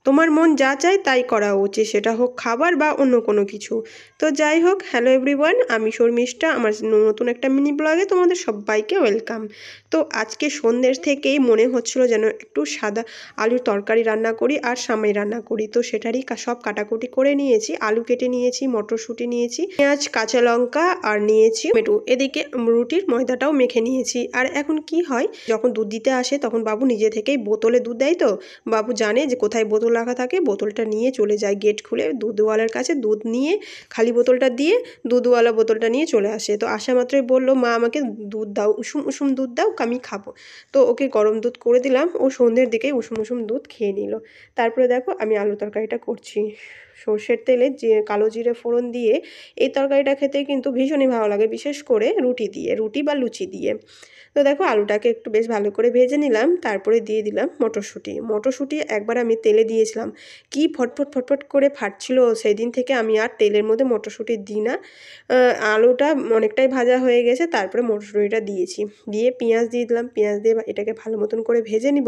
তোমার মন যা চায় তাই করা উচিত, সেটা হোক খাবার বা অন্য কোনো কিছু। তো যাই হোক, হ্যালো এভরিওয়ান, আমি শর্মিষ্ঠা। আমার নতুন একটা মিনি ব্লগে তোমাদের সবাইকে ওয়েলকাম। তো আজকে সন্ধ্যের থেকেই মনে হচ্ছিল যেন একটু সাদা আলুর তরকারি রান্না করি আর সামাই রান্না করি। তো সেটারই সব কাটাকুটি করে নিয়েছি। আলু কেটে নিয়েছি, মটরশুঁটি নিয়েছি, পেঁয়াজ, কাঁচা লঙ্কা আর নিয়েছি টমেটো। এদিকে রুটির ময়দাটাও মেখে নিয়েছি। আর এখন কি হয়, যখন দুধ দিতে আসে তখন বাবু নিজে থেকেই বোতলে দুধ দেয়। তো বাবু জানে যে কোথায় বোতল রাখা থাকে, বোতলটা নিয়ে চলে যায় গেট খুলে দুধওয়ালার কাছে, দুধ নিয়ে খালি বোতলটা দিয়ে দুধওয়ালা বোতলটা নিয়ে চলে আসে। তো আসা মাত্রই বললো, মা আমাকে দুধ দাও, উষুম উষুম দুধ দাও, আমি খাবো। তো ওকে গরম দুধ করে দিলাম। ও সন্ধ্যের দিকেই উষুম উষুম দুধ খেয়ে নিল। তারপরে দেখো আমি আলু তরকারিটা করছি সর্ষের তেলে, যে কালো জিরে ফোড়ন দিয়ে। এই তরকারিটা খেতে কিন্তু ভীষণই ভালো লাগে, বিশেষ করে রুটি বা লুচি দিয়ে। তো দেখো আলুটাকে একটু বেশ ভালো করে ভেজে নিলাম। তারপরে দিয়ে দিলাম মটরশুঁটি একবার আমি তেলে দিয়েছিলাম, কি ফটফট ফটফট করে ফাটছিল। সেই দিন থেকে আমি আর তেলের মধ্যে মটরশুঁটি দিই না। আলুটা অনেকটাই ভাজা হয়ে গেছে, তারপরে মটরশুঁটিটা দিয়েছি, দিয়ে পেঁয়াজ দিয়ে দিলাম। পেঁয়াজ দিয়ে এটাকে ভালো মতন করে ভেজে নিব।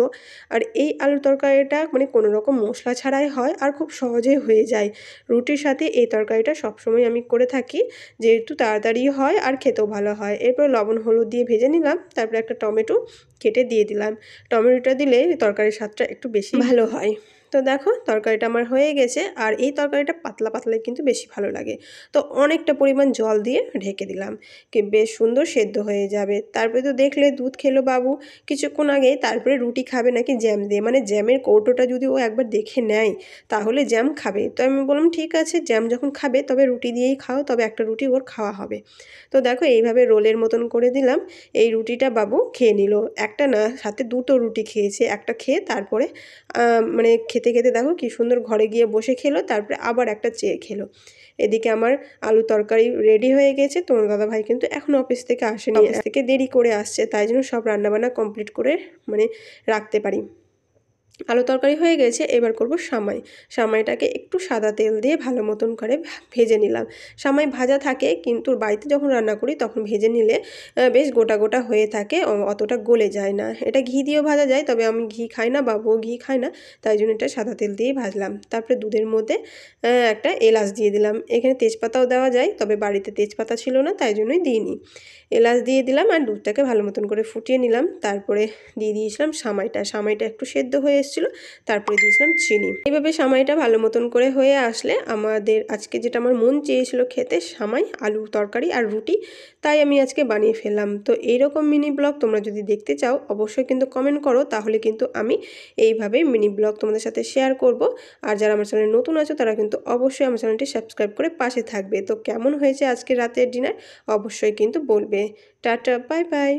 আর এই আলুর তরকারিটা মানে কোনো রকম মশলা ছাড়াই হয় আর খুব সহজে হয়ে যায়। রুটির সাথে এই তরকারিটা সবসময় আমি করে থাকি, যেহেতু তাড়াতাড়ি হয় আর খেতেও ভালো হয়। এরপর লবণ হলুদ দিয়ে ভেজে নিলাম। তারপরে একটা টমেটো কেটে দিয়ে দিলাম। টমেটোটা দিলে তরকারির স্বাদটা একটু বেশি ভালো হয়। তো দেখো তরকারিটা আমার হয়ে গেছে। আর এই তরকারিটা পাতলা পাতলা কিন্তু বেশি ভালো লাগে। তো অনেকটা পরিমাণ জল দিয়ে ঢেকে দিলাম, কি বেশ সুন্দর সেদ্ধ হয়ে যাবে। তারপরে তো দেখলে দুধ খেলো বাবু কিছুক্ষণ আগে। তারপরে রুটি খাবে নাকি জ্যাম দিয়ে, মানে জ্যামের কৌটোটা যদি ও একবার দেখে নেয় তাহলে জ্যাম খাবে। তো আমি বললাম ঠিক আছে, জ্যাম যখন খাবে তবে রুটি দিয়েই খাও, তবে একটা রুটি ওর খাওয়া হবে। তো দেখো এইভাবে রোলের মতন করে দিলাম। এই রুটিটা বাবু খেয়ে নিল, একটা না সাথে দুটো রুটি খেয়েছে। একটা খেয়ে তারপরে মানে খেতে খেতে দেখো কি সুন্দর ঘরে গিয়ে বসে খেলো, তারপরে আবার একটা চেয়ে খেলো। এদিকে আমার আলু তরকারি রেডি হয়ে গেছে। তোমার দাদাভাই কিন্তু এখন অফিস থেকে আসেনি, অফিস থেকে দেরি করে আসছে, তাই জন্য সব রান্নাবান্না কমপ্লিট করে মানে রাখতে পারি। আলু তরকারি হয়ে গেছে, এবার করব সামাইটাকে একটু সাদা তেল দিয়ে ভালো মতন করে ভেজে নিলাম। সামাই ভাজা থাকে, কিন্তু বাড়িতে যখন রান্না করি তখন ভেজে নিলে বেশ গোটা গোটা হয়ে থাকে, অতটা গলে যায় না। এটা ঘি দিয়েও ভাজা যায়, তবে আমি ঘি খাই না, বাবুও ঘি খায় না, তাই জন্য এটা সাদা তেল দিয়েই ভাজলাম। তারপরে দুধের মধ্যে একটা এলাচ দিয়ে দিলাম। এখানে তেজপাতাও দেওয়া যায়, তবে বাড়িতে তেজপাতা ছিল না তাই জন্যই দিইনি। এলাচ দিয়ে দিলাম আর দুধটাকে ভালো মতন করে ফুটিয়ে নিলাম। তারপরে দিয়ে দিয়েছিলাম সামাইটা একটু সেদ্ধ হয়ে এসেছিলো। তারপরে দিয়েছিলাম চিনি। এইভাবে সামাইটা ভালো মতন করে হয়ে আসলে আমাদের আজকে যেটা আমার মন চেয়েছিল খেতে, সামাই, আলু তরকারি আর রুটি, তাই আমি আজকে বানিয়ে ফেললাম। তো এইরকম মিনি ব্লগ তোমরা যদি দেখতে চাও অবশ্যই কিন্তু কমেন্ট করো, তাহলে কিন্তু আমি এইভাবেই মিনি ব্লগ তোমাদের সাথে শেয়ার করব। আর যারা আমার চ্যানেলে নতুন আছো তারা কিন্তু অবশ্যই আমার চ্যানেলটি সাবস্ক্রাইব করে পাশে থাকবে। তো কেমন হয়েছে আজকে রাতের ডিনার অবশ্যই কিন্তু বলবে। Tata, bye bye.